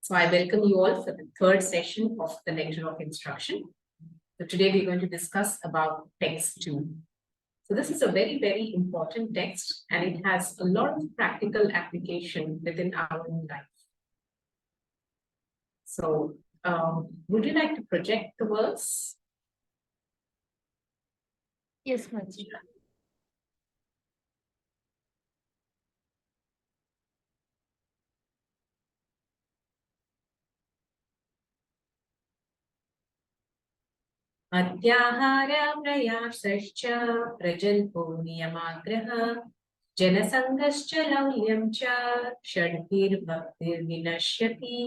So I welcome you all for the third session of the lecture of instruction. So today we're going to discuss about text 2. So this is a very, very important text and it has a lot of practical application within our own life. So would you like to project the verse? Yes, ma'am. अत्याहार प्रयासश्च प्रजल्पो नियमाग्रह जनसंगश्च लौल्यं च षड्भिर्भक्तिर्विनश्यति.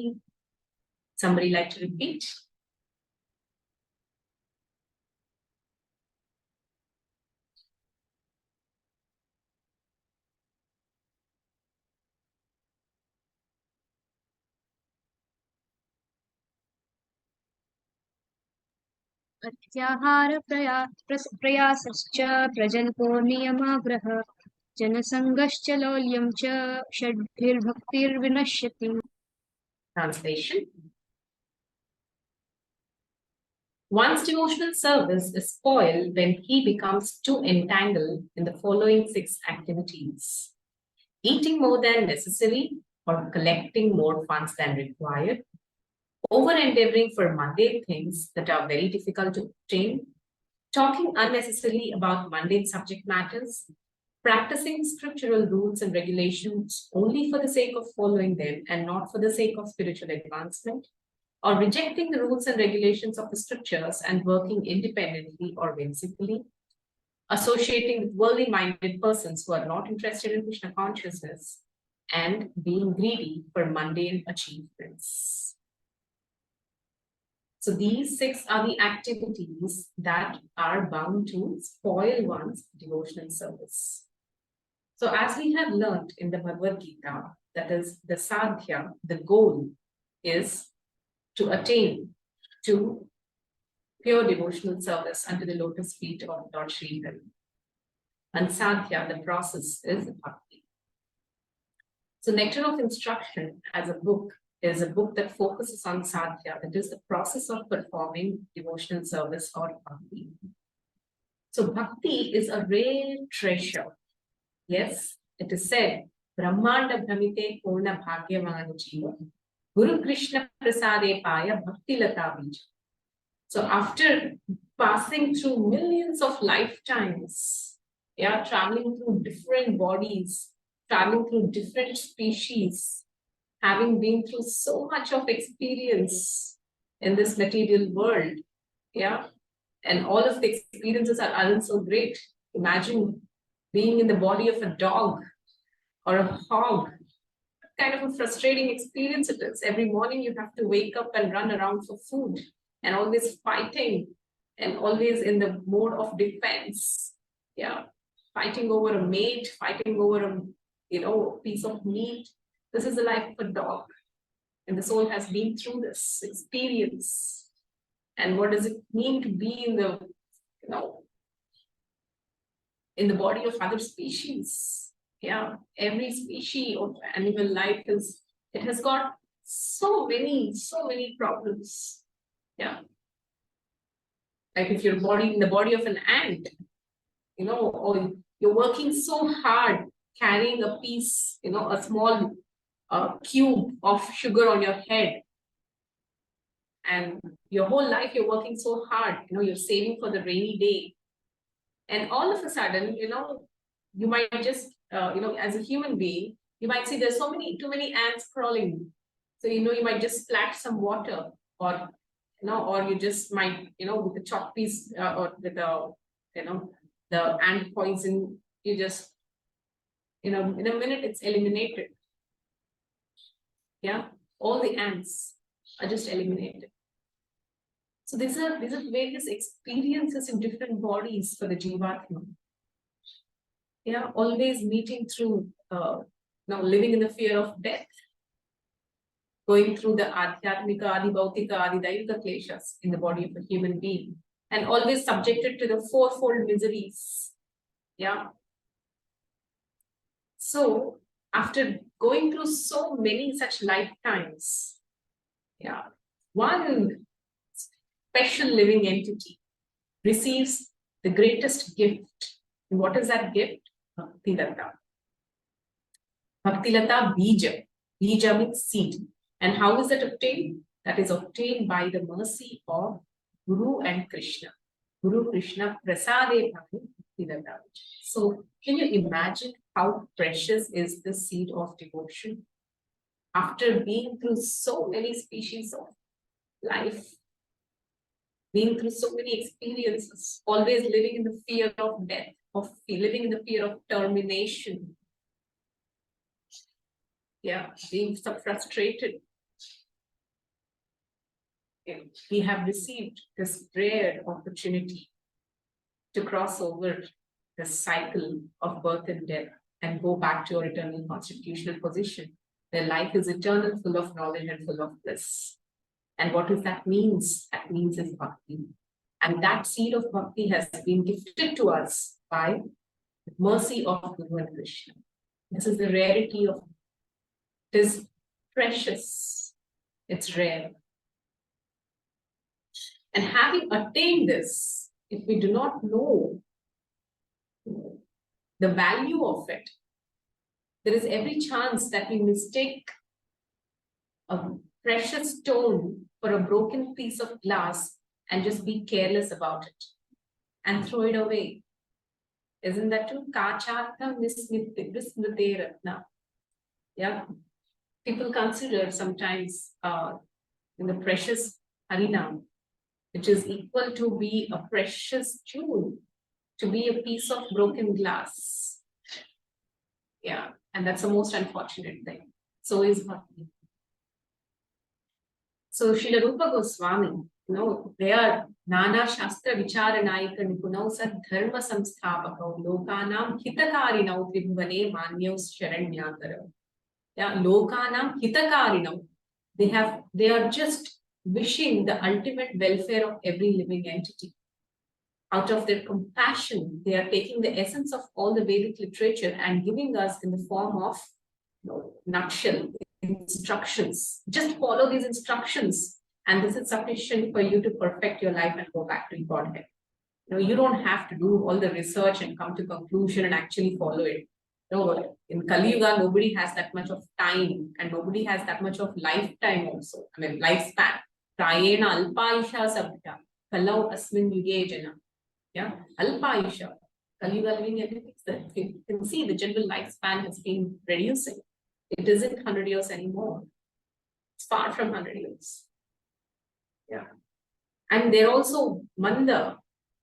Somebody like to repeat? अत्याहार प्रयासश्च प्रजल्पो नियमाग्रह जनसंगश्च लौल्यं च षड्भिर्भक्तिर्विनश्यति. Translation. One's devotional service is spoiled when he becomes too entangled in the following 6 activities: eating more than necessary or collecting more funds than required, over-endeavoring for mundane things that are very difficult to obtain, talking unnecessarily about mundane subject matters, practicing scriptural rules and regulations only for the sake of following them and not for the sake of spiritual advancement, or rejecting the rules and regulations of the scriptures and working independently or whimsically, associating with worldly-minded persons who are not interested in Krishna consciousness, and being greedy for mundane achievements. So these 6 are the activities that are bound to spoil one's devotional service. So as we have learned in the Bhagavad Gita, that is the sadhya, the goal is to attain to pure devotional service under the lotus feet of Lord Sri Hari. And sadhya, the process, is bhakti. So Nectar of Instruction as a book is a book that focuses on sadhya, that is the process of performing devotional service or bhakti. So bhakti is a rare treasure. Yes, it is said, Brahmanda Brahmite Purna Bhagyavan Jiva, Guru Krishna Prasade Paya Bhakti Lata Bija. So after passing through millions of lifetimes, traveling through different bodies, traveling through different species, having been through so much of experience in this material world, and all of the experiences aren't so great. Imagine being in the body of a dog or a hog. What kind of a frustrating experience it is. Every morning you have to wake up and run around for food and always fighting and always in the mode of defense. Fighting over a mate, fighting over a piece of meat. This is the life of a dog. And the soul has been through this experience. And what does it mean to be in the, in the body of other species? Every species of animal life has got so many problems. Like if you're in the body of an ant, or you're working so hard carrying a piece, a small cube of sugar on your head. And your whole life you're working so hard, you're saving for the rainy day. And all of a sudden, you might just, as a human being, you might see there's too many ants crawling. So, you might just splash some water or you just might, with the chalk piece or with the ant poison, you just, in a minute it's eliminated. All the ants are just eliminated. So these are various experiences in different bodies for the Jivatma. Always meeting through, living in the fear of death, going through the Adhyatmika, Adibhautika, Adidaivika kleshas in the body of a human being, and always subjected to the fourfold miseries. So after going through so many such lifetimes, Yeah. One special living entity receives the greatest gift. And what is that gift? Bhaktilata. Bhaktilata bija. Bija means seed. And how is that obtained? That is obtained by the mercy of Guru and Krishna. Guru Krishna prasade Bhaktilata. So can you imagine how precious is the seed of devotion? After being through so many species of life, being through so many experiences, always living in the fear of death, of living in the fear of termination. Yeah, being so frustrated. We have received this rare opportunity to cross over the cycle of birth and death and go back to our eternal constitutional position, where life is eternal, full of knowledge and full of bliss. And what does that means? That means is bhakti. And that seed of bhakti has been gifted to us by the mercy of Guru and Krishna. This is the rarity of it. It is precious. It's rare. And having attained this, if we do not know the value of it, there is every chance that we mistake a precious stone for a broken piece of glass and just be careless about it and throw it away. Isn't that true? Kachartha vismrite ratna. Yeah. People consider sometimes in the precious harinam, which is equal to be a precious jewel, to be a piece of broken glass. Yeah, and that's the most unfortunate thing. So is bhakti. So Srila Rupa Goswami, they are Nana Shastra Vicharanaika Nipunau Sad Dharma Samsthapakau Lokanam Hitakarinau Tribhuvane Manyos Sharanyatara. Yeah, Lokanam Hitakarinau. They are just wishing the ultimate welfare of every living entity. Out of their compassion, they are taking the essence of all the Vedic literature and giving us in the form of nutshell instructions. Just follow these instructions, and this is sufficient for you to perfect your life and go back to Godhead. You don't have to do all the research and come to conclusion and actually follow it. No, in Kali Yuga, nobody has that much of time, and nobody has that much of lifetime also. I mean, lifespan. Prayena alpaisha sabhya kalau asmin yuge jana. Yeah, alpaisha. Kali Yuga living everything. You can see the general lifespan has been reducing. It isn't 100 years anymore. It's far from 100 years. Yeah. And they're also manda.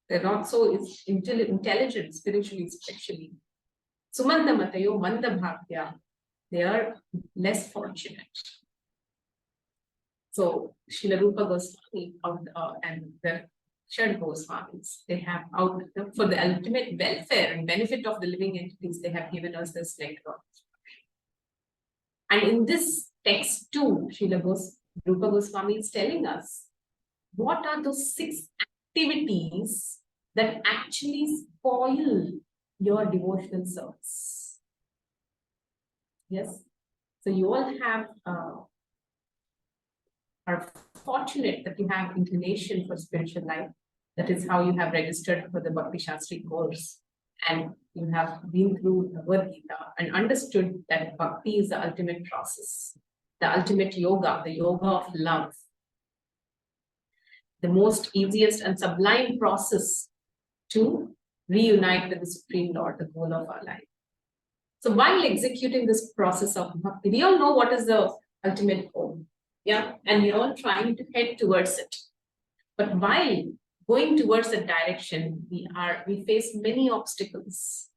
They're not so intelligent spiritually, especially. Sumanda matayo, manda bhakya. They are less fortunate. So Srila Rupa Goswami and the Shad Goswamis, they have out for the ultimate welfare and benefit of the living entities, they have given us this nectar. And in this text too, Srila Rupa Goswami is telling us what are those 6 activities that actually spoil your devotional service. Yes. So you all have are fortunate that you have inclination for spiritual life. That is how you have registered for the Bhakti Shastri course. And you have been through the Bhagavad Gita and understood that bhakti is the ultimate process, the ultimate yoga, the yoga of love. The most easiest and sublime process to reunite with the Supreme Lord, the goal of our life. So while executing this process of bhakti, we all know what is the ultimate goal. Yeah, and we're all trying to head towards it. But while going towards that direction, we face many obstacles.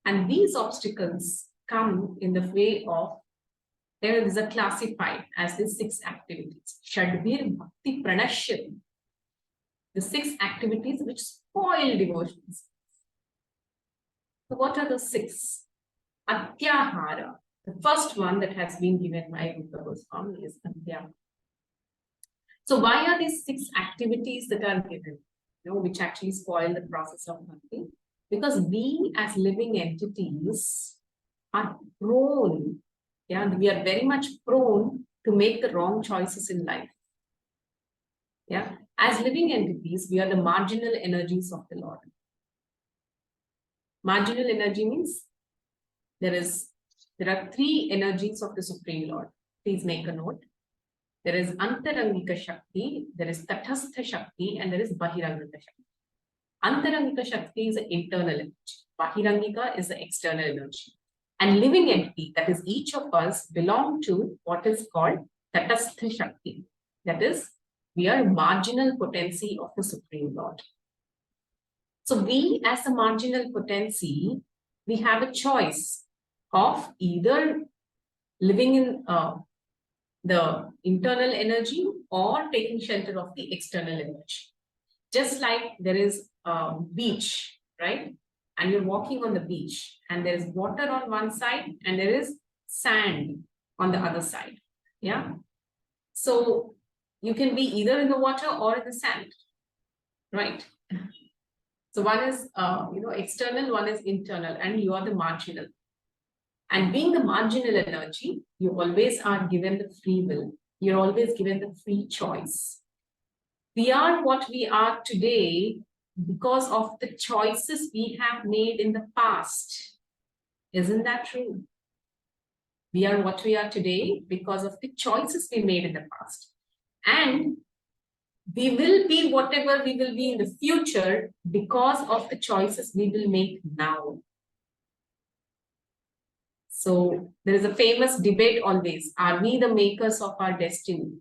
And these obstacles come in the way of, there is a classified as the 6 activities. Shadvir Bhakti Pranashyati. The 6 activities which spoil devotions. So what are the 6? Atyahara. The first one that has been given by Rupa Goswami is Atyahara. So why are these 6 activities that are given, which actually spoil the process of bhakti? Because we as living entities are prone, we are very much prone to make the wrong choices in life. Yeah. As living entities, we are the marginal energies of the Lord. Marginal energy means there are three energies of the Supreme Lord. Please make a note. There is Antarangika Shakti, there is Tathastha Shakti, and there is Bahirangika Shakti. Antarangika Shakti is the internal energy. Bahirangika is the external energy. And living entity, that is each of us, belong to what is called Tatastha Shakti. That is, we are marginal potency of the Supreme Lord. So we, as a marginal potency, we have a choice of either living in the internal energy or taking shelter of the external energy. Just like there is a beach, right? And you're walking on the beach and there is water on one side and there is sand on the other side. Yeah. So you can be either in the water or in the sand, right? So one is, external, one is internal, and you are the marginal. And being the marginal energy, you always are given the free will. You're always given the free choice. We are what we are today because of the choices we have made in the past. Isn't that true? We are what we are today because of the choices we made in the past. And we will be whatever we will be in the future because of the choices we will make now. So there is a famous debate always, are we the makers of our destiny?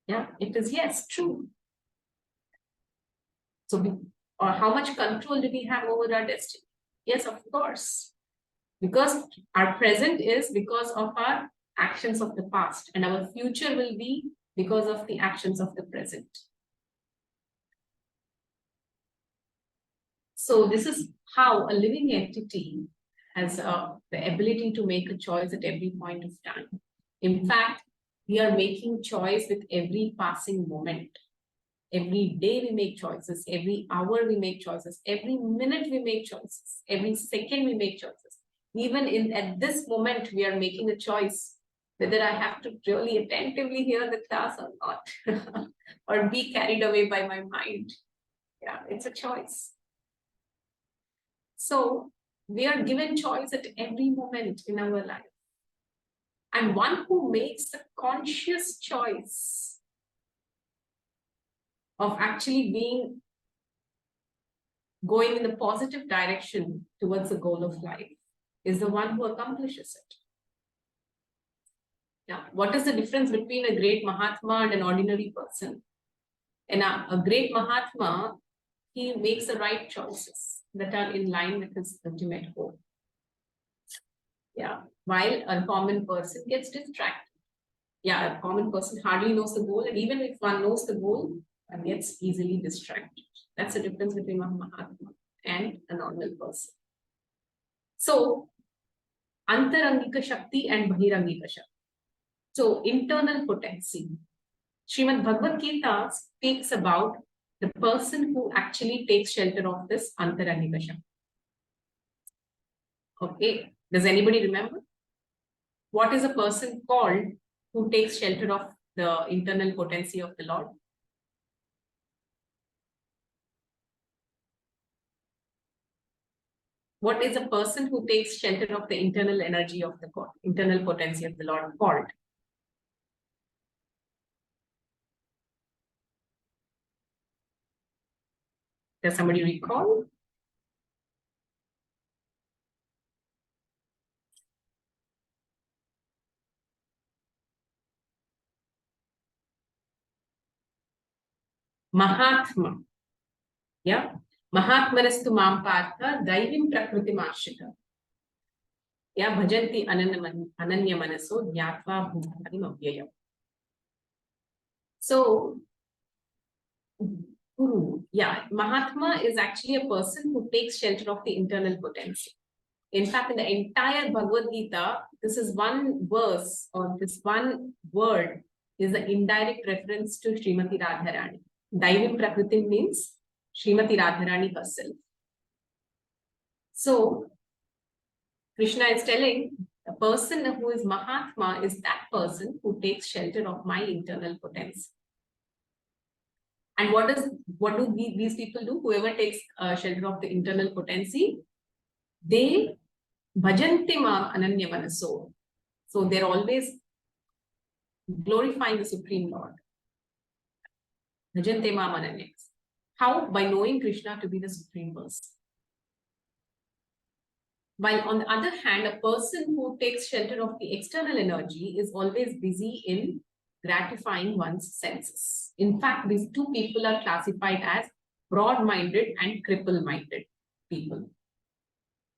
Yeah, it is yes, true. So or how much control do we have over our destiny? Yes, of course. Because our present is because of our actions of the past, and our future will be because of the actions of the present. So this is how a living entity has the ability to make a choice at every point of time. In fact, we are making choice with every passing moment. Every day we make choices, every hour we make choices, every minute we make choices, every second we make choices. Even at this moment, we are making a choice whether I have to really attentively hear the class or not, or be carried away by my mind. Yeah, it's a choice. So we are given choice at every moment in our life. And one who makes a conscious choice of actually going in the positive direction towards the goal of life is the one who accomplishes it. Now, what is the difference between a great Mahatma and an ordinary person? And a great Mahatma, he makes the right choices that are in line with his ultimate goal. Yeah, while a common person gets distracted. Yeah, a common person hardly knows the goal, and even if one knows the goal, one gets easily distracted. That's the difference between a Mahatma and a normal person. So, Antarangika Shakti and Bahirangika Shakti. So, internal potency. Srimad Bhagavad Gita speaks about the person who actually takes shelter of this Antarangika Shakti. Okay, does anybody remember? What is a person called who takes shelter of the internal potency of the Lord? What is a person who takes shelter of the internal energy of the God, internal potency of the Lord called? Does somebody recall? Mahatma. Yeah. Mahatmanastu mam partha daivim prakritim ashrita. Yeah, bhajanti ananya manaso jnatva bhutani avyayam. So, Guru, yeah, Mahatma is actually a person who takes shelter of the internal potency. In fact, in the entire Bhagavad Gita, this is one verse or this one word is an indirect reference to Srimati Radharani. Daivim Prakritim means Srimati Radharani herself. So, Krishna is telling a person who is Mahatma is that person who takes shelter of my internal potency. And what do these people do? Whoever takes shelter of the internal potency, they bhajante mam ananya manaso. So they're always glorifying the Supreme Lord. Bhajante mam ananya. How? By knowing Krishna to be the Supreme Person. While on the other hand, a person who takes shelter of the external energy is always busy in gratifying one's senses. In fact, these two people are classified as broad-minded and cripple-minded people.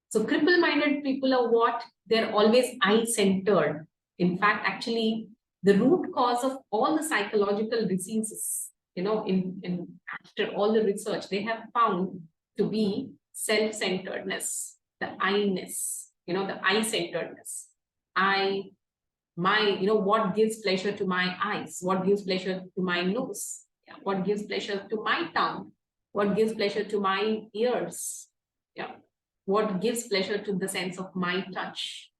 So cripple-minded people are what? They're always eye-centered. In fact, actually, the root cause of all the psychological diseases, after all the research, they have found to be self-centeredness, the I-ness, the eye-centeredness. What gives pleasure to my eyes? What gives pleasure to my nose? Yeah. What gives pleasure to my tongue? What gives pleasure to my ears? Yeah. What gives pleasure to the sense of my touch?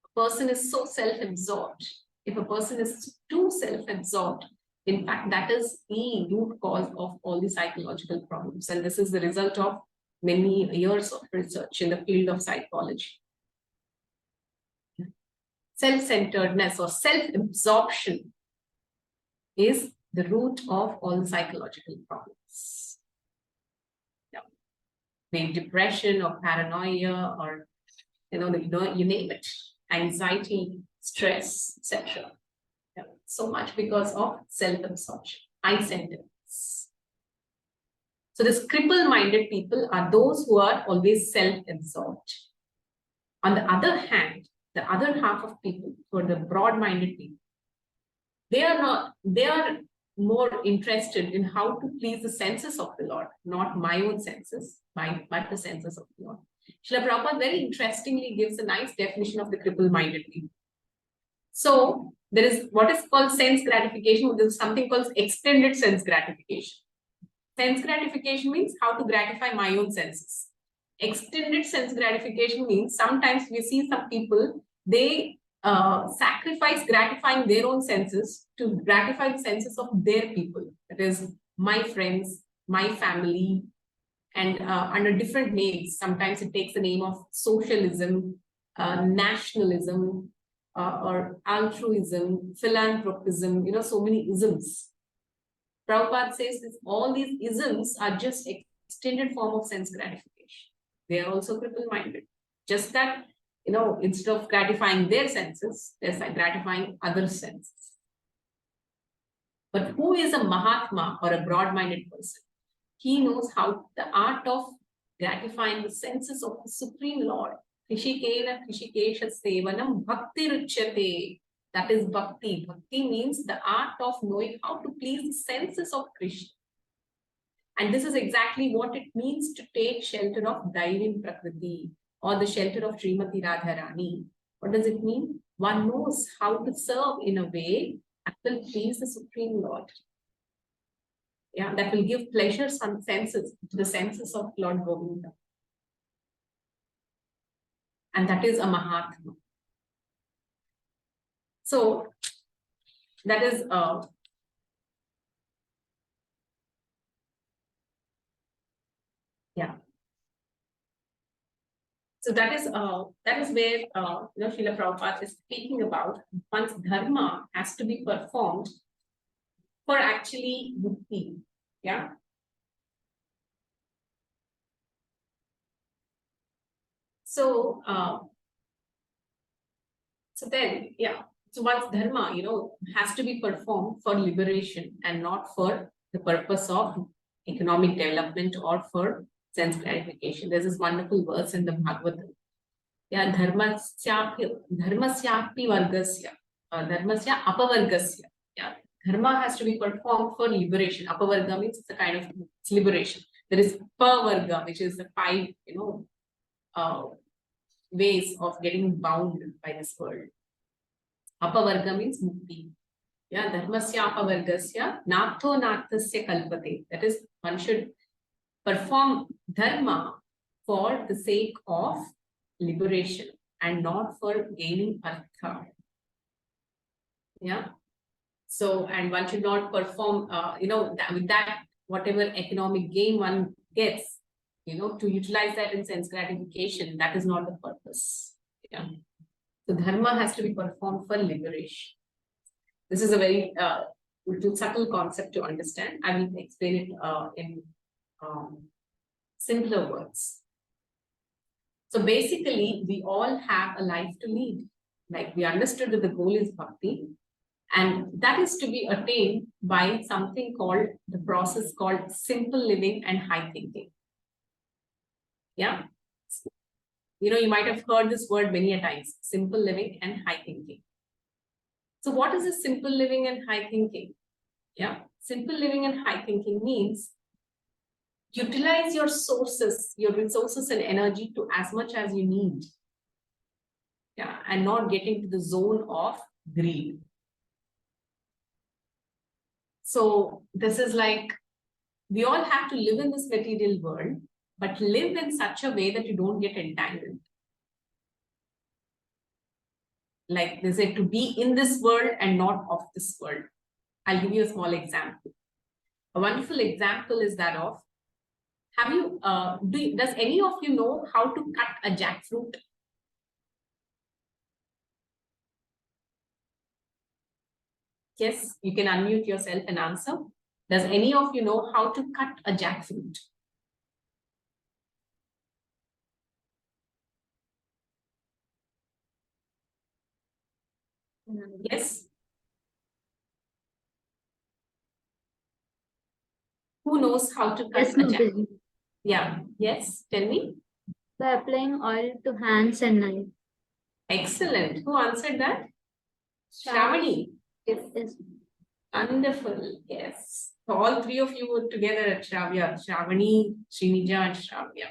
A person is so self-absorbed. If a person is too self-absorbed, in fact, that is the root cause of all the psychological problems. And this is the result of many years of research in the field of psychology. Self-centeredness or self-absorption is the root of all the psychological problems. Yeah. Maybe depression or paranoia or, you name it, anxiety, stress, etc. Yeah. So much because of self-absorption, eye-centeredness. So these cripple-minded people are those who are always self-absorbed. On the other hand, the other half of people, who are the broad-minded people, they are more interested in how to please the senses of the Lord, not my own senses, but the senses of the Lord. Srila Prabhupada very interestingly gives a nice definition of the cripple-minded people. So there is what is called sense gratification. There is something called extended sense gratification. Sense gratification means how to gratify my own senses. Extended sense gratification means sometimes we see some people, they sacrifice gratifying their own senses to gratify the senses of their people. That is, my friends, my family, and under different names. Sometimes it takes the name of socialism, nationalism, or altruism, philanthropism, so many isms. Prabhupada says that all these isms are just extended form of sense gratification. They are also cripple-minded. Just that, instead of gratifying their senses, they're gratifying other senses. But who is a Mahatma or a broad-minded person? He knows how the art of gratifying the senses of the Supreme Lord. Krishikena Krishikesha Sevanam Bhakti Ruchyate. That is Bhakti. Bhakti means the art of knowing how to please the senses of Krishna. And this is exactly what it means to take shelter of Daivin Prakriti or the shelter of Srimati Radharani. What does it mean? One knows how to serve in a way that will please the Supreme Lord. Yeah, that will give pleasure some senses to the senses of Lord Govinda. And that is a Mahatma. So that is yeah. So that is where Srila Prabhupada is speaking about one's dharma has to be performed for actually mukti. Yeah. So then, yeah. So one's dharma, has to be performed for liberation and not for the purpose of economic development or for sense gratification. There's this wonderful verse in the Bhagavatam. Yeah, dharmasya vargasya, dharmasya apavargasya. Yeah, dharma has to be performed for liberation. Apavarga means it's a kind of liberation. There is pavarga, which is the 5, ways of getting bound by this world. Apavarga means mukti. Yeah, dharmasya apavargasya natho nathasya kalpate. That is, one should perform dharma for the sake of liberation and not for gaining artha. Yeah. So, and one should not perform, with that whatever economic gain one gets, to utilize that in sense gratification, that is not the purpose. Yeah. So dharma has to be performed for liberation. This is a very little subtle concept to understand. I will explain it in simpler words. So basically, we all have a life to lead. Like we understood that the goal is bhakti, and that is to be attained by something called the process called simple living and high thinking. Yeah. You might have heard this word many a times, simple living and high thinking. So what is a simple living and high thinking? Yeah. Simple living and high thinking means utilize your sources, your resources and energy to as much as you need. Yeah. And not get into the zone of greed. So this is like, we all have to live in this material world, but live in such a way that you don't get entangled. Like they say, to be in this world and not of this world. I'll give you a small example. A wonderful example is that of, does any of you know how to cut a jackfruit? Yes, you can unmute yourself and answer. Does any of you know how to cut a jackfruit? Yes. Who knows how to cut Yes, a jackfruit? Mataji. Yeah. Yes. Tell me. By applying oil to hands and knife. Excellent. Who answered that? Shravani. Yes. Wonderful. Yes. So all three of you were together at Shravya. Shravani, Srinija, and Shravya.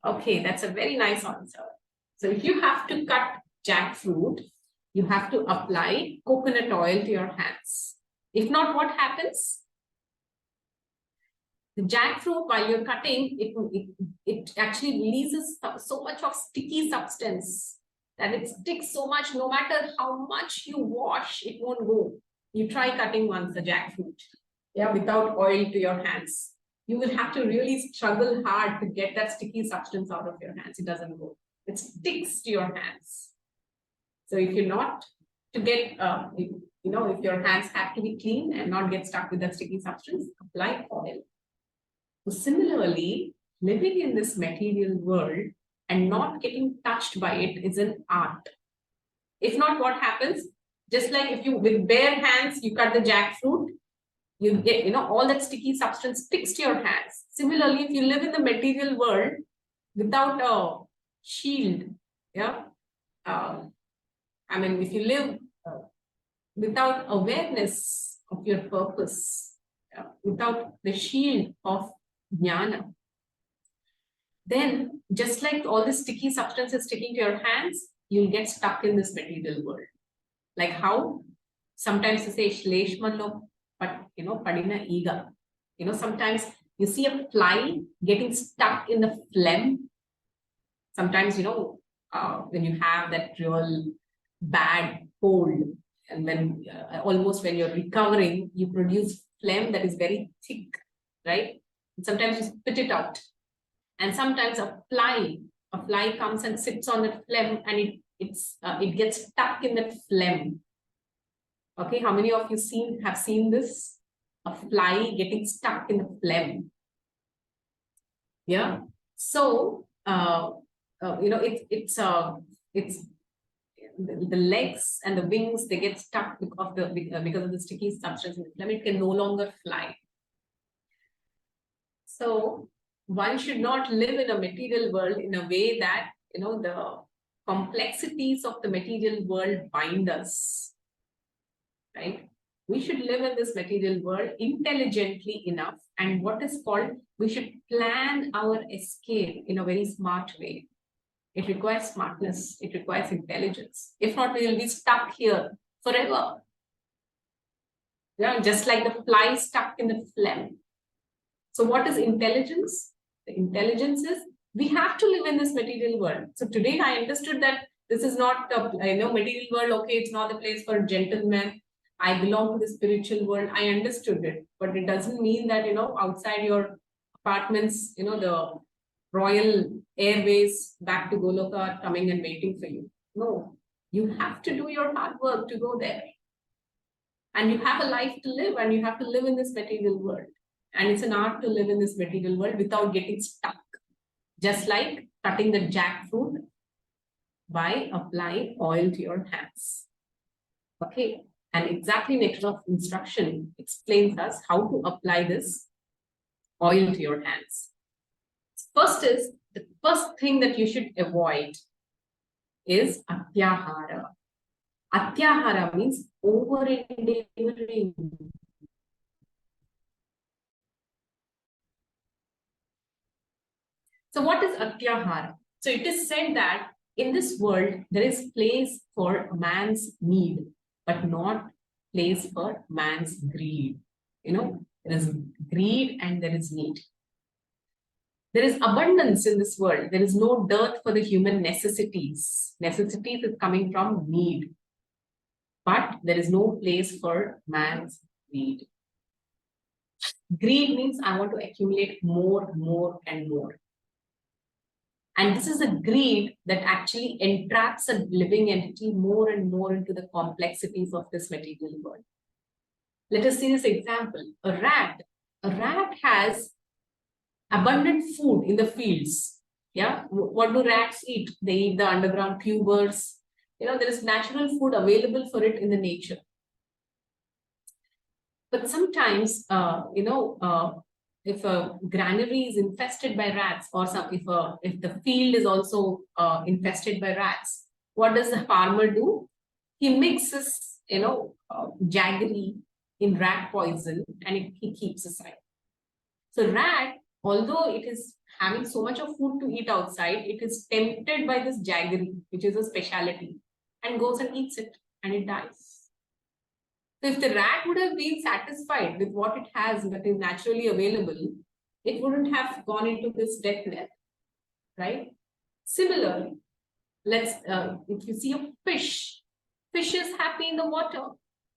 Okay, that's a very nice answer. So if you have to cut jackfruit, you have to apply coconut oil to your hands. If not, what happens? The jackfruit, while you're cutting, it actually releases so much of sticky substance that it sticks so much, no matter how much you wash, it won't go. You try cutting once the jackfruit, yeah, without oil to your hands. You will have to really struggle hard to get that sticky substance out of your hands. It doesn't go. It sticks to your hands. So if you're not to get, if your hands have to be clean and not get stuck with that sticky substance, apply oil. So similarly, living in this material world and not getting touched by it is an art. If not, what happens? Just like if you, with bare hands, you cut the jackfruit, you get, all that sticky substance sticks to your hands. Similarly, if you live in the material world without a shield, yeah, if you live without awareness of your purpose, without the shield of jnana, then just like all this sticky substance is sticking to your hands, you'll get stuck in this material world. Like how sometimes you say shleshmanlo, but padina ega. Sometimes you see a fly getting stuck in the phlegm. Sometimes when you have that real bad cold, and when almost when you're recovering, you produce phlegm that is very thick, right? And sometimes you spit it out. And sometimes a fly comes and sits on the phlegm, and it gets stuck in that phlegm. Okay, how many of you have seen this? A fly getting stuck in the phlegm. Yeah. So it's the legs and the wings, they get stuck because of the sticky substance in the phlegm. It can no longer fly. So one should not live in a material world in a way that the complexities of the material world bind us, right? We should live in this material world intelligently enough, and what is called, we should plan our escape in a very smart way. It requires smartness, it requires intelligence. If not, we will be stuck here forever. Yeah, just like the fly stuck in the phlegm. So what is intelligence? The intelligence is, we have to live in this material world. So today I understood that this is not a material world. Okay, it's not the place for gentlemen. I belong to the spiritual world. I understood it, but it doesn't mean that, outside your apartments, the Royal Airways back to Goloka are coming and waiting for you. No, you have to do your hard work to go there. And you have a life to live, and you have to live in this material world. And it's an art to live in this material world without getting stuck. Just like cutting the jackfruit by applying oil to your hands. Okay, and exactly next of instruction explains us how to apply this oil to your hands. The first thing that you should avoid is atyahara. Atyahara means over-endeavoring. So what is atyahara? So it is said that in this world, there is place for man's need, but not place for man's greed. There is greed and there is need. There is abundance in this world. There is no dearth for the human necessities. Necessities is coming from need. But there is no place for man's greed. Greed means I want to accumulate more, and more. And this is a greed that actually entraps a living entity more and more into the complexities of this material world. Let us see this example. A rat has abundant food in the fields. Yeah, what do rats eat? They eat the underground tubers. There is natural food available for it in the nature. But sometimes, if a granary is infested by rats, or if the field is also infested by rats, what does the farmer do? He mixes, jaggery in rat poison, and he keeps aside. So rat, although it is having so much of food to eat outside, it is tempted by this jaggery, which is a specialty, and goes and eats it, and it dies. So if the rat would have been satisfied with what it has that is naturally available, it wouldn't have gone into this death net, right? Similarly, if you see a fish is happy in the water.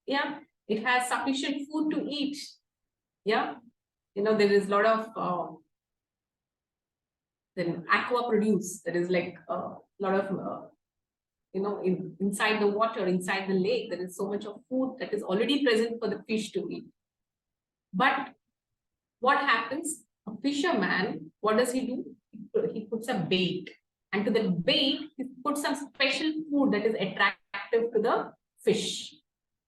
Yeah, it has sufficient food to eat. Yeah, there is a lot of then aqua produce. There is like a lot of inside the water, inside the lake, there is so much of food that is already present for the fish to eat. But what happens? A fisherman, what does he do? He puts a bait, and to the bait, he puts some special food that is attractive to the fish.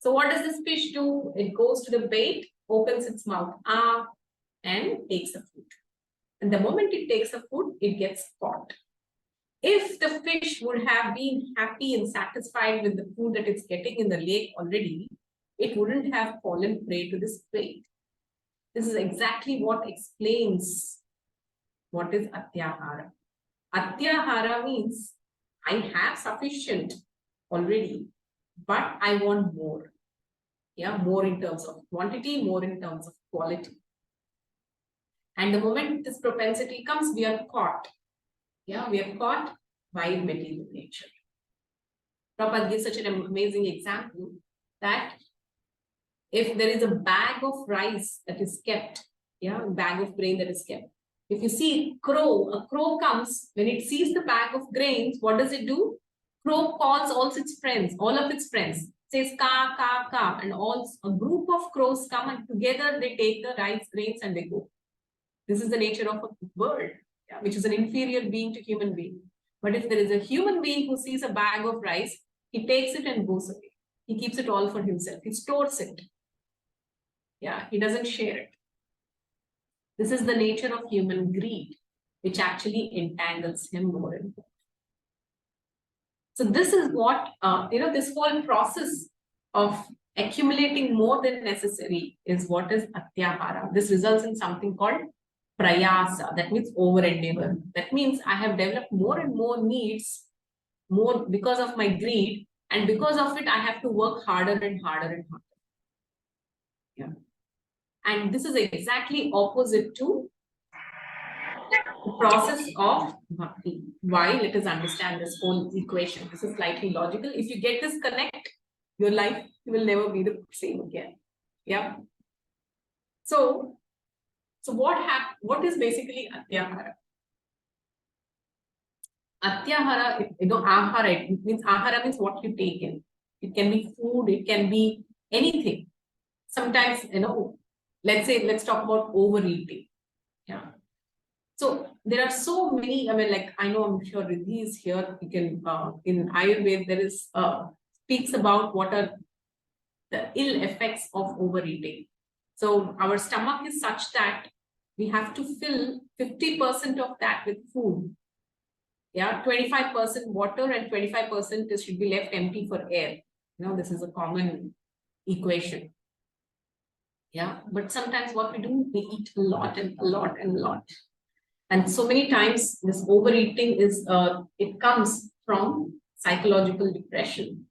So what does this fish do? It goes to the bait, opens its mouth, and takes the food. And the moment it takes the food, it gets caught. If the fish would have been happy and satisfied with the food that it's getting in the lake already, it wouldn't have fallen prey to this bait. This is exactly what explains what is atyahara. Atyahara means I have sufficient already, but I want more. Yeah, more in terms of quantity, more in terms of quality. And the moment this propensity comes, we are caught. Yeah, we are caught by material nature. Prabhupada gives such an amazing example that if there is a bag of rice that is kept, a bag of grain that is kept. If you see a crow comes, when it sees the bag of grains, what does it do? Crow calls all of its friends, says ka, ka, ka, and a group of crows come and together they take the rice grains and they go. This is the nature of a bird, which is an inferior being to human being. But if there is a human being who sees a bag of rice, he takes it and goes away. He keeps it all for himself. He stores it. Yeah, he doesn't share it. This is the nature of human greed, which actually entangles him more and more. So this is what, this whole process of accumulating more than necessary is what is atyahara. This results in something called prayasa, that means over endeavor. That means I have developed more and more needs, more because of my greed, and because of it, I have to work harder and harder and harder. Yeah. And this is exactly opposite to the process of bhakti. Why? Let us understand this whole equation. This is slightly logical. If you get this connect, your life will never be the same again. Yeah. So what is basically atyahara? Atyahara, ahara, it means ahara means what you take in. It can be food, it can be anything. Sometimes, let's talk about overeating. Yeah. So there are so many, I'm sure Riddhi is here. You can, in Ayurveda, there is, speaks about what are the ill effects of overeating. So our stomach is such that we have to fill 50% of that with food. Yeah, 25% water and 25% should be left empty for air. This is a common equation. Yeah, but sometimes what we do, we eat a lot and a lot and a lot. And so many times this overeating is, it comes from psychological depression.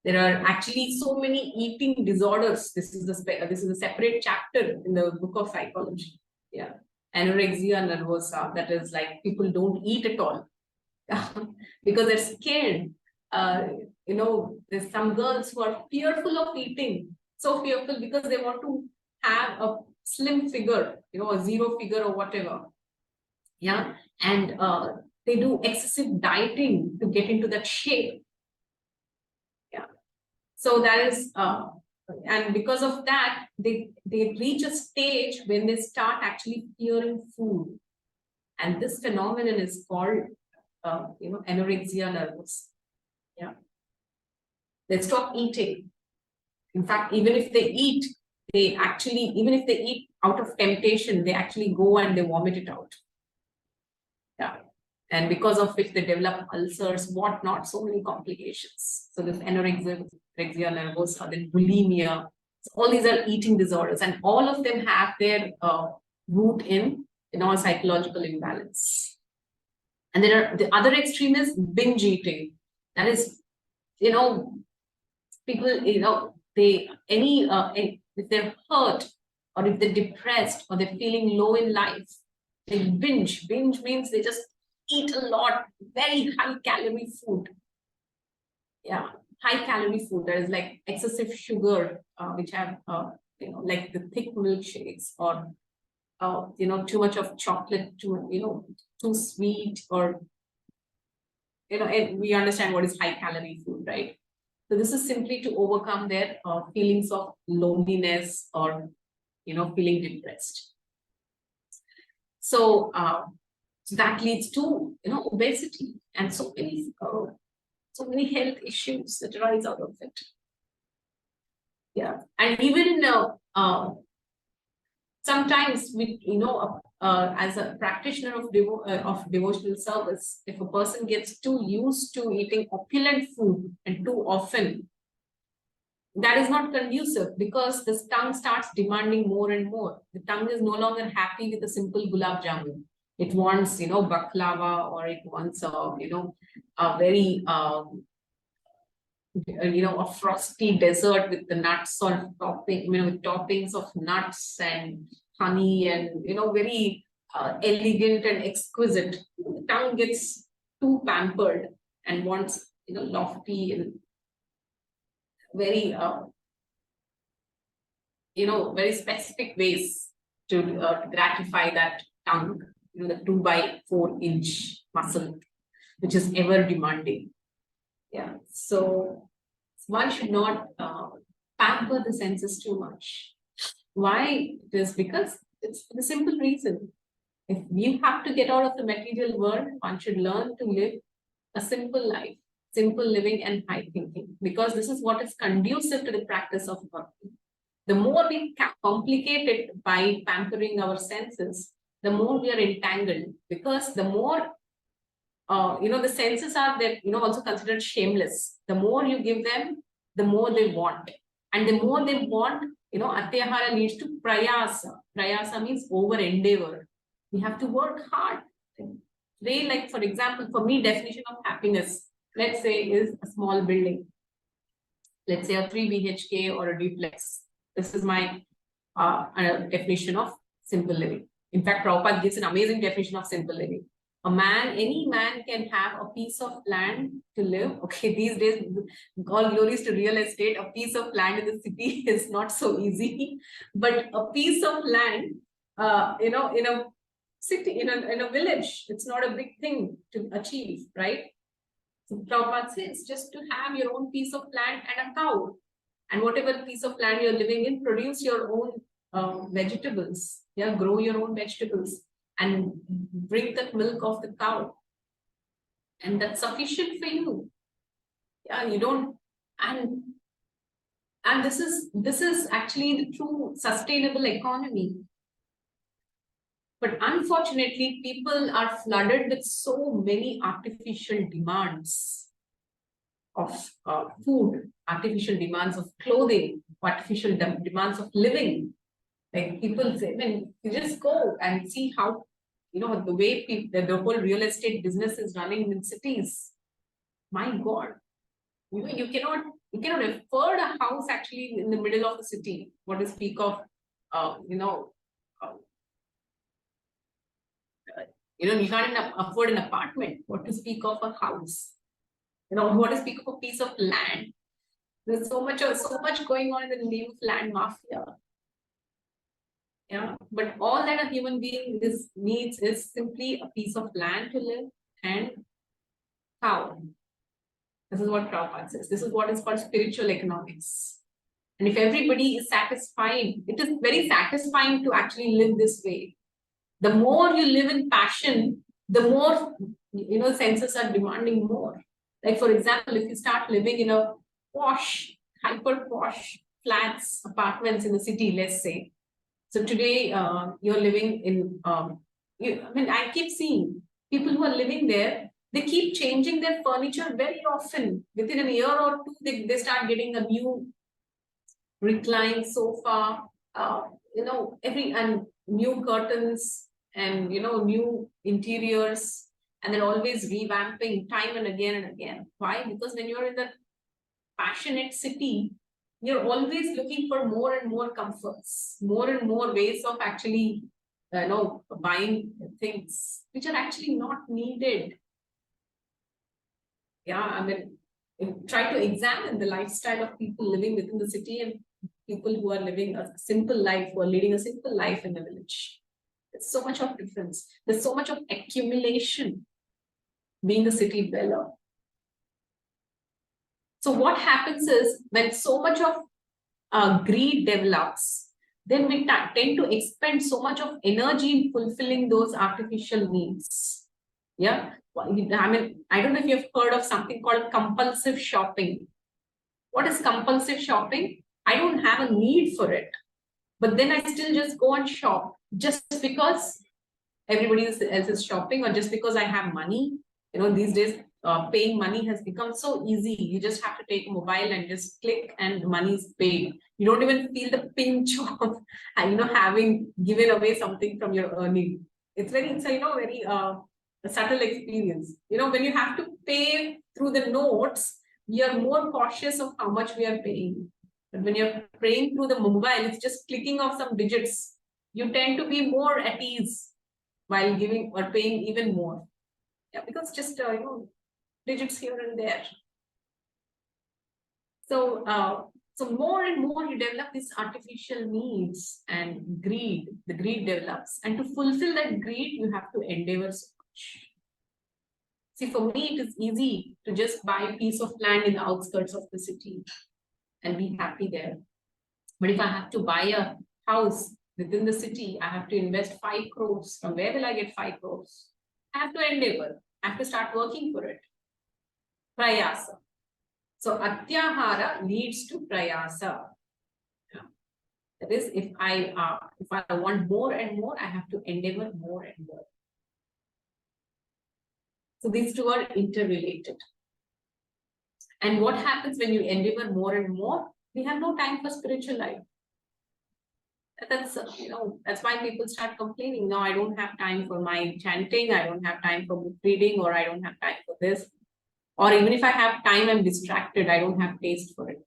There are actually so many eating disorders. This is a separate chapter in the book of psychology. Yeah, anorexia nervosa. That is like people don't eat at all because they're scared. There's some girls who are fearful of eating, so fearful because they want to have a slim figure, a zero figure or whatever. Yeah, and they do excessive dieting to get into that shape. Yeah, so that is, and because of that, they reach a stage when they start actually fearing food, and this phenomenon is called, anorexia nervosa. Yeah, they stop eating. In fact, even if they eat, even if they eat out of temptation, they actually go and they vomit it out. Yeah. And because of which they develop ulcers, whatnot, so many complications. So this anorexia nervosa, then bulimia, so all these are eating disorders, and all of them have their root in psychological imbalance. And there are the other extreme is binge eating. That is, people, if they're hurt or if they're depressed or they're feeling low in life, they binge. Binge means they just eat a lot, very high calorie food. Yeah, high calorie food. There is like excessive sugar, which have, like the thick milkshakes, or too much of chocolate, too sweet, or and we understand what is high calorie food, right? So this is simply to overcome their feelings of loneliness or feeling depressed. So that leads to obesity and so many health issues that arise out of it. Yeah, and even sometimes we as a practitioner of devotional service, if a person gets too used to eating opulent food and too often, that is not conducive, because the tongue starts demanding more and more. The tongue is no longer happy with a simple gulab jamun. It wants, baklava, or it wants, a very, a frosty dessert with the nuts or topping, with toppings of nuts and honey, and, very elegant and exquisite. The tongue gets too pampered and wants, lofty and very, very specific ways to gratify that tongue, the 2x4-inch muscle, which is ever demanding. Yeah, so one should not pamper the senses too much. Why? It is because it's the simple reason. If you have to get out of the material world, one should learn to live a simple life, simple living and high thinking, because this is what is conducive to the practice of bhakti. The more we complicate it by pampering our senses, the more we are entangled, because the more, the senses are that, also considered shameless. The more you give them, the more they want. And the more they want, atyahara leads to prayasa. Prayasa means over endeavor. We have to work hard. Today, like for example, for me, definition of happiness, let's say, is a small building. Let's say a 3 BHK or a duplex. This is my definition of simple living. In fact, Prabhupada gives an amazing definition of simple living. Any man can have a piece of land to live. Okay, these days, all glories to real estate. A piece of land in the city is not so easy, but a piece of land, in a city, in a village, it's not a big thing to achieve, right? So Prabhupada says just to have your own piece of land and a cow, and whatever piece of land you're living in, produce your own vegetables. Yeah, grow your own vegetables and drink that milk of the cow, and that's sufficient for you. Yeah, you don't, and this is actually the true sustainable economy. But unfortunately, people are flooded with so many artificial demands of food, artificial demands of clothing, artificial demands of living. Like people say, when you just go and see how, the way the whole real estate business is running in cities. My God, you cannot afford a house actually in the middle of the city. What to speak of, uh, uh, you can't afford an apartment. What to speak of a house? What to speak of a piece of land? There's so much going on in the name of land mafia. Yeah, but all that a human being needs is simply a piece of land to live and cow. This is what Prabhupada says. This is what is called spiritual economics. And if everybody is satisfied, it is very satisfying to actually live this way. The more you live in passion, the more, senses are demanding more. Like, for example, if you start living in a posh, hyper posh flats, apartments in the city, let's say. So today, you're living in, I keep seeing people who are living there, they keep changing their furniture very often. Within a year or two, they start getting a new reclined sofa, and new curtains and, new interiors, and they're always revamping time and again. Why? Because when you're in the passionate city, you're always looking for more and more comforts, more and more ways of actually, buying things which are actually not needed. Yeah, try to examine the lifestyle of people living within the city and people who are living a simple life, who are leading a simple life in the village. There's so much of difference. There's so much of accumulation being a city dweller. So what happens is when so much of greed develops, then we tend to expend so much of energy in fulfilling those artificial needs. Yeah, I don't know if you've heard of something called compulsive shopping. What is compulsive shopping? I don't have a need for it, but then I still just go and shop just because everybody else is shopping, or just because I have money. These days, paying money has become so easy. You just have to take a mobile and just click and the money is paid. You don't even feel the pinch of, having given away something from your earning. It's a very a subtle experience. When you have to pay through the notes, we are more cautious of how much we are paying. But when you're paying through the mobile, it's just clicking of some digits. You tend to be more at ease while giving or paying even more. Yeah, because just digits here and there. So so more and more you develop these artificial needs and greed. The greed develops, and to fulfill that greed, you have to endeavor so much. See, for me, it is easy to just buy a piece of land in the outskirts of the city and be happy there. But if I have to buy a house within the city, I have to invest 5 crores. From where will I get 5 crores? I have to endeavor. I have to start working for it. Prayasa. So atyahara leads to prayasa. That is, if I want more and more, I have to endeavor more and more. So these two are interrelated. And what happens when you endeavor more and more? We have no time for spiritual life. That's why people start complaining. No, I don't have time for my chanting. I don't have time for book reading, or I don't have time for this. Or even if I have time, I'm distracted. I don't have taste for it.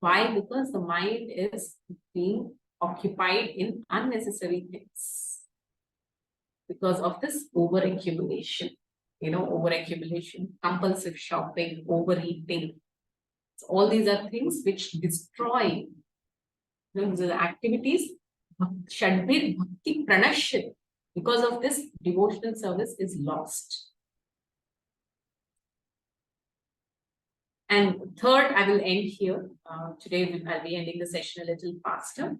Why? Because the mind is being occupied in unnecessary things. because of this over-accumulation, over-accumulation, compulsive shopping, overeating. So all these are things which destroy, these are the activities, Shadbir Bhakti Pranashit. Because of this, devotional service is lost. And third, I will end here. Today, I'll be ending the session a little faster.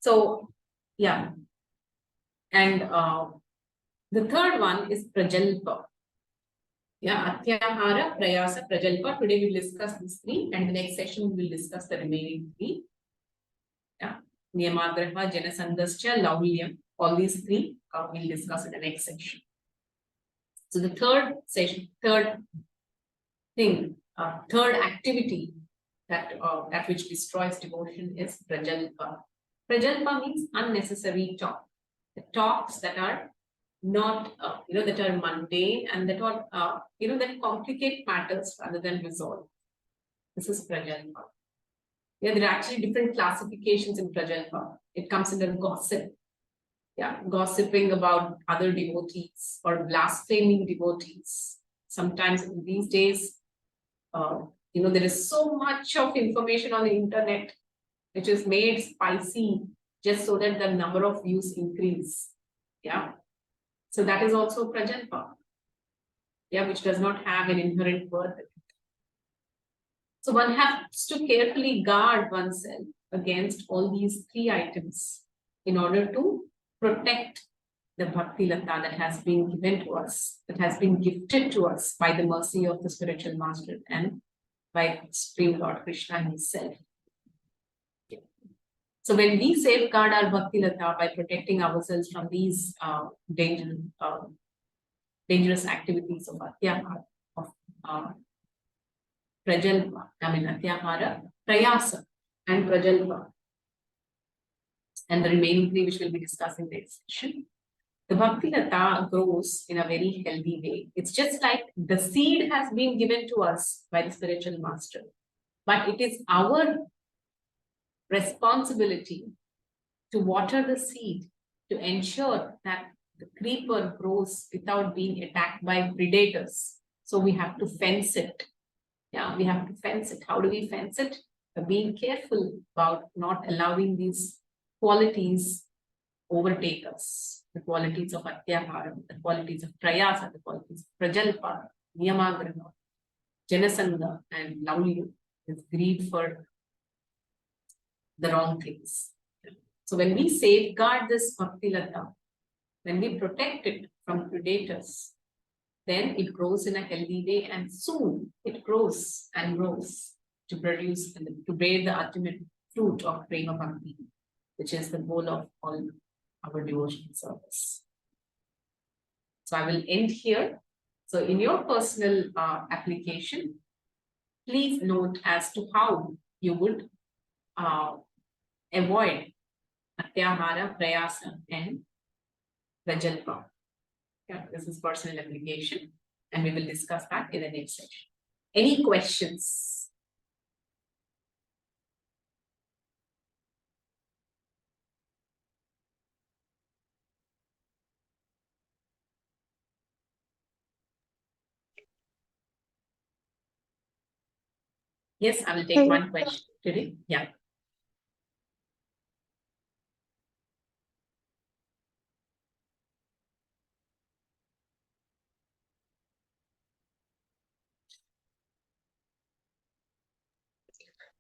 So, yeah. And the third one is Prajalpa. Yeah, Atyahara, Prayasa, Prajalpa. Today we will discuss these three, and the next session we will discuss the remaining three. Yeah, Niyamagraha, Janasandascha, Laulyam. All these three we'll discuss in the next section. So the third activity that which destroys devotion is Prajalpa. Prajalpa means unnecessary talk. The talks that are not, that are mundane and that are, that complicate matters rather than resolve. This is Prajalpa. Yeah, there are actually different classifications in Prajalpa. It comes under gossip. Yeah, gossiping about other devotees or blaspheming devotees. Sometimes in these days, there is so much of information on the internet which is made spicy just so that the number of views increase. Yeah. So that is also Prajalpa. Yeah, which does not have an inherent worth. So one has to carefully guard oneself against all these three items in order to protect the Bhakti Lata that has been given to us, that has been gifted to us by the mercy of the spiritual master and by Supreme Lord Krishna himself. So when we safeguard our Bhakti Lata by protecting ourselves from these dangerous activities of Atyahara, of Prajalpa, Atyahara, Prayasa, and Prajalpa, and the remaining three which we'll be discussing next session, the Bhakti Lata grows in a very healthy way. It's just like the seed has been given to us by the spiritual master, but it is our responsibility to water the seed, to ensure that the creeper grows without being attacked by predators. So we have to fence it. Yeah, we have to fence it. How do we fence it? By being careful about not allowing these qualities overtake us. The qualities of Atyahara, the qualities of Prayasa, the qualities of Prajalpa, Niyamagraha, Janasanga, and Laulya, with greed for the wrong things. So when we safeguard this Bhakti Lata, when we protect it from predators, then it grows in a healthy way, and soon it grows and grows to produce and to bear the ultimate fruit of Prema Bhakti, which is the goal of all our devotional service. So I will end here. So in your personal application, please note as to how you would avoid Atyahara, Prayasa, and Prajalpa. Yeah, this is personal application, and we will discuss that in the next section. Any questions? Yes, I will take one question today. Yeah.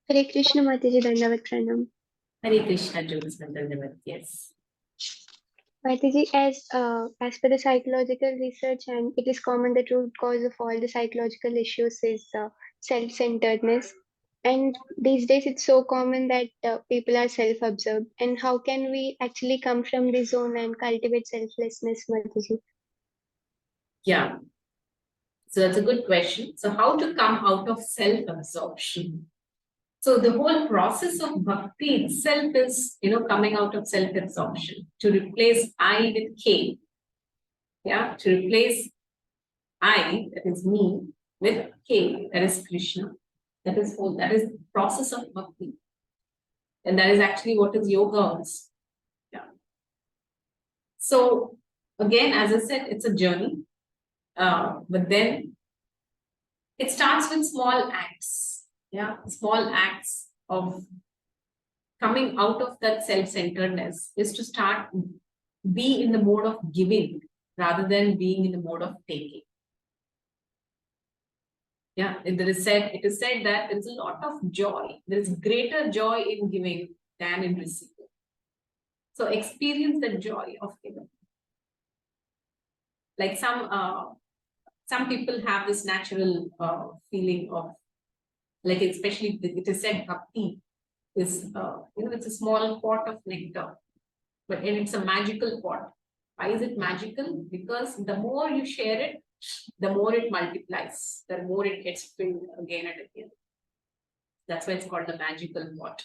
Hare Krishna Mataji, Dandavat Pranam. Hare Krishna, Jules Dandavat. Yes. Mataji, as per the psychological research, and it is common, the root cause of all the psychological issues is self-centeredness. And these days it's so common that people are self-absorbed. And how can we actually come from this zone and cultivate selflessness, Mataji? Yeah. So that's a good question. So how to come out of self-absorption? So the whole process of bhakti itself is, coming out of self-absorption, to replace I with K. Yeah, to replace I, that is me, with K, that is Krishna. That is the process of bhakti. And that is actually what is yoga also. Yeah. So Again, as I said, it's a journey. But then it starts with small acts. Yeah, small acts of coming out of that self-centeredness is to start be in the mode of giving rather than being in the mode of taking. Yeah, it is said that there is a lot of joy. There is greater joy in giving than in receiving. So experience the joy of giving. Like some people have this natural feeling of, like, especially it is said bhakti is it's a small pot of nectar, but it's a magical pot. Why is it magical? Because the more you share it, the more it multiplies, the more it gets filled again and again. That's why it's called the magical pot.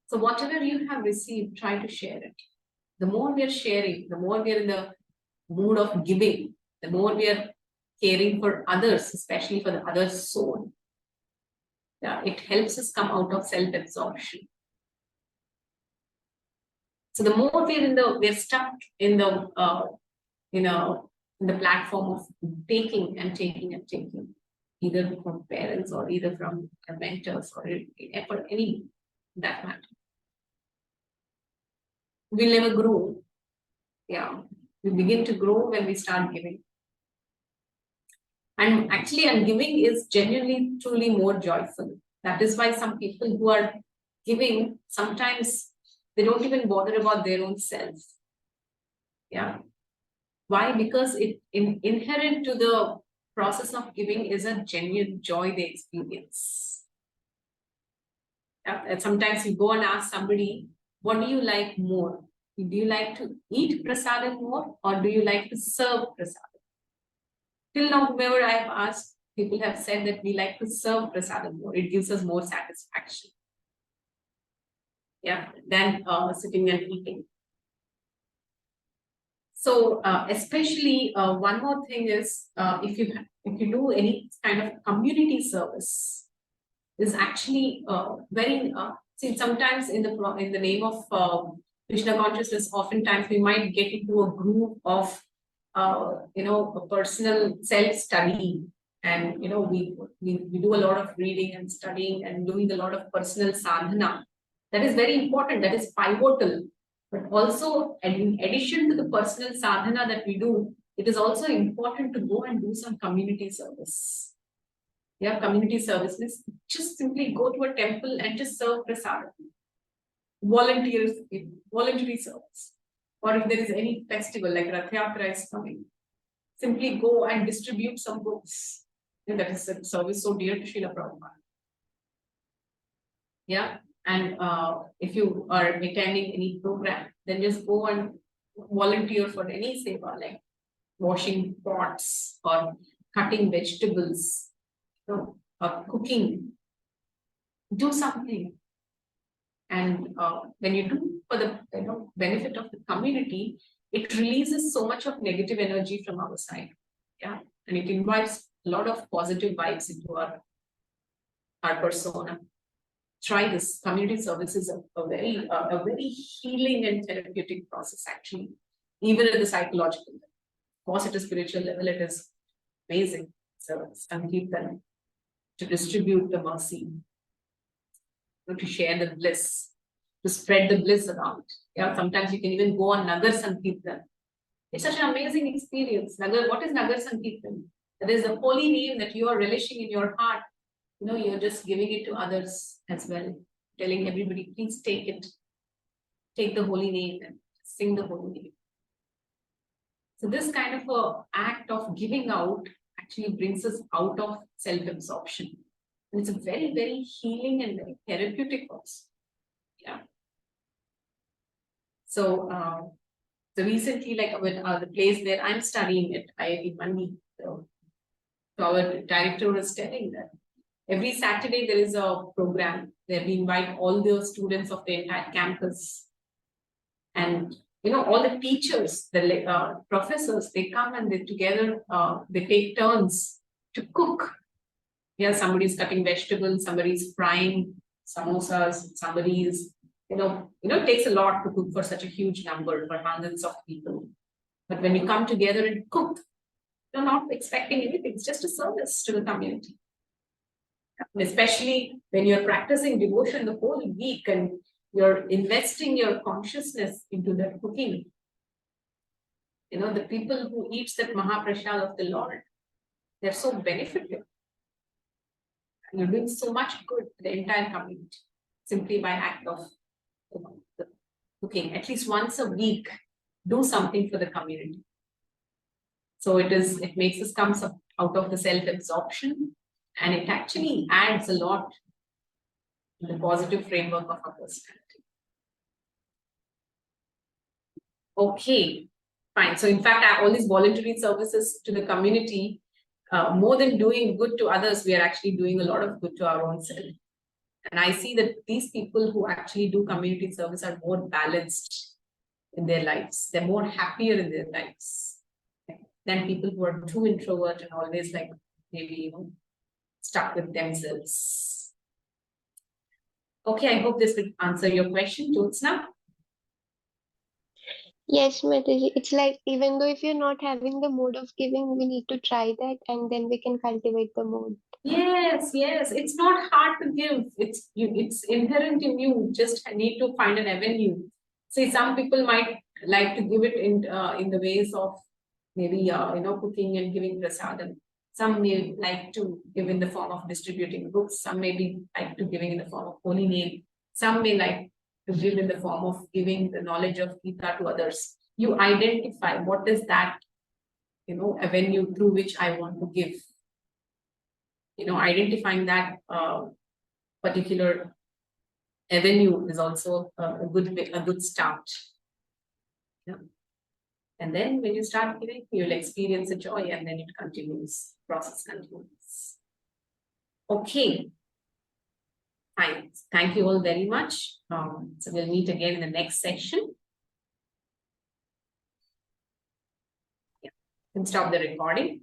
So whatever you have received, try to share it. The more we are sharing, the more we are in the mood of giving, the more we are caring for others, especially for the other's soul. Yeah, it helps us come out of self-absorption. So the more we're stuck in the in the platform of taking and taking and taking, either from parents or either from mentors or for any that matter. We'll never grow. Yeah, we begin to grow when we start giving. And actually, and giving is genuinely, truly more joyful. That is why some people who are giving, sometimes they don't even bother about their own selves. Yeah. Why? Because inherent to the process of giving is a genuine joy they experience. Yeah. And sometimes you go and ask somebody, what do you like more? Do you like to eat prasadam more, or do you like to serve prasadam? Till now, whoever I have asked, people have said that we like to serve prasadam more. It gives us more satisfaction. Yeah, than sitting and eating. So especially one more thing is if you do any kind of community service, is actually very see, sometimes in the name of Krishna consciousness, oftentimes we might get into a group of a personal self-study, and we do a lot of reading and studying and doing a lot of personal sadhana. That is very important, that is pivotal. But also, in addition to the personal sadhana that we do, it is also important to go and do some community service. Yeah, community service means just simply go to a temple and just serve prasadam. Voluntary service. Or if there is any festival like Rath Yatra is coming, simply go and distribute some books. And that is a service so dear to Srila Prabhupada. Yeah, and if you are attending any program, then just go and volunteer for any seva, like washing pots or cutting vegetables, or cooking. Do something. And when you do for the benefit of the community, it releases so much of negative energy from our side. Yeah, and it invites a lot of positive vibes into our persona. Try this. Community service is a very healing and therapeutic process, actually, even at the psychological level. Of course, at a spiritual level, it is amazing service and keep them to distribute the mercy, to share the bliss, to spread the bliss around. Yeah, sometimes you can even go on Nagar Sankirtan. It's such an amazing experience. Nagar, what is Nagar Sankirtan? That is the holy name that you are relishing in your heart. You're just giving it to others as well, telling everybody, please take it. Take the holy name and sing the holy name. So this kind of a act of giving out actually brings us out of self-absorption. And it's a very, very healing and very therapeutic also. Yeah. So, recently, like with the place where I'm studying at IIT Mandi, so our director was telling that every Saturday there is a program where we invite all the students of the entire campus, and all the teachers, the professors, they come and they together they take turns to cook. Yeah, somebody's cutting vegetables, somebody's frying samosas, somebody's it takes a lot to cook for such a huge number, for hundreds of people. But when you come together and cook, you're not expecting anything. It's just a service to the community. And especially when you're practicing devotion the whole week and you're investing your consciousness into the cooking. The people who eat that Mahaprasad of the Lord, they're so benefited. You're doing so much good to the entire community simply by act of the cooking. At least once a week, do something for the community. So it makes us come out of the self-absorption, and it actually adds a lot to the positive framework of our personality. Okay, fine. So in fact, all these voluntary services to the community, more than doing good to others, we are actually doing a lot of good to our own self. And I see that these people who actually do community service are more balanced in their lives. They're more happier in their lives than people who are too introvert and always like maybe stuck with themselves. Okay, I hope this will answer your question, Jyotsna. Yes, Mataji. It's like even though if you're not having the mode of giving, we need to try that and then we can cultivate the mode. Yes. It's not hard to give. It's inherent in you. Just need to find an avenue. See, some people might like to give it in the ways of maybe cooking and giving prasadam. Some may like to give in the form of distributing books. Some may be like to giving in the form of holy name. Some may like to give in the form of giving the knowledge of Gita to others. You identify what is that avenue through which I want to give. Identifying that particular avenue is also a good start. Yeah. And then when you start giving, you'll experience a joy, and then it continues. Process continues. Okay. Fine. Thank you all very much. So we'll meet again in the next section. Yeah. You can stop the recording.